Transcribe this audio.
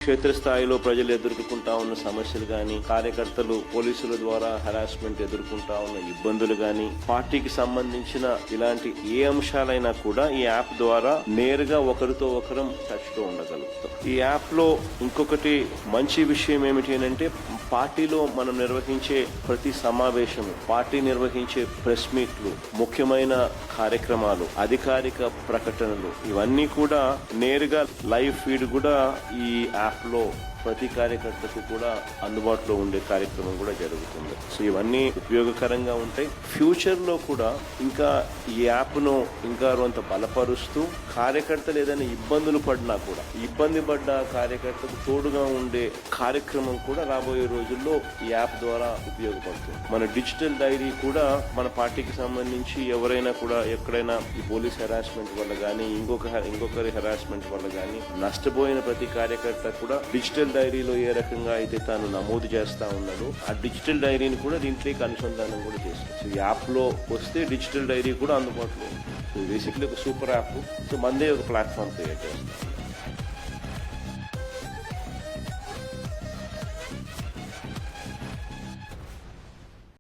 క్షేత్రస్థాయిలో ప్రజలు ఎదుర్కొంటా ఉన్న సమస్యలు గాని, కార్యకర్తలు పోలీసుల ద్వారా హెరాస్మెంట్ ఎదుర్కొంటా ఉన్న ఇబ్బందులు గాని, పార్టీకి సంబంధించిన ఇలాంటి ఏ అంశాలైనా కూడా ఈ యాప్ ద్వారా నేరుగా ఒకరితో ఒకరం టచ్ లో ఉండగలుగుతాం. ఈ యాప్ లో ఇంకొకటి మంచి విషయం ఏమిటి అంటే, పార్టీలో మనం నిర్వహించే ప్రతి సమావేశము, పార్టీ నిర్వహించే ప్రెస్ మీట్లు, ముఖ్యమైన కార్యక్రమాలు, అధికారిక ప్రకటనలు, ఇవన్నీ కూడా నేరుగా లైవ్ ఫీడ్ కూడా ఈ యాప్ లో ప్రతి కార్యకర్తకు కూడా అందుబాటులో ఉండే కార్యక్రమం కూడా జరుగుతుంది. సో ఇవన్నీ ఉపయోగకరంగా ఉంటాయి. ఫ్యూచర్ లో కూడా ఇంకా ఈ యాప్ ను ఇంకా కొంత బలపరుస్తూ, కార్యకర్తలు ఏదైనా ఇబ్బందులు పడినా కూడా, ఇబ్బంది పడ్డ కార్యకర్తకు తోడుగా ఉండే కార్యక్రమం కూడా రాబోయే రోజుల్లో ఈ యాప్ ద్వారా ఉపయోగపడుతుంది. మన డిజిటల్ డైరీ కూడా మన పార్టీకి సంబంధించి ఎవరైనా కూడా ఎక్కడైనా ఈ పోలీస్ హెరాస్మెంట్ వల్ల గానీ, ఇంకొకరి హెరాస్మెంట్ వల్ల గానీ నష్టపోయిన ప్రతి కార్యకర్త కూడా డిజిటల్ డైరీలో ఏ రకంగా అయితే తాను నమోదు చేస్తా ఉన్నాడో, ఆ డిజిటల్ డైరీని కూడా దీంట్లోకి అనుసంధానం కూడా చేస్తాం. సో ఈ యాప్ లో వస్తే డిజిటల్ డైరీ కూడా అందుబాటులో ఉంది. సో బేసిక్లీ ఒక సూపర్ యాప్. సో మందే ఒక ప్లాట్ఫామ్ క్రియేట్ చేస్తాం.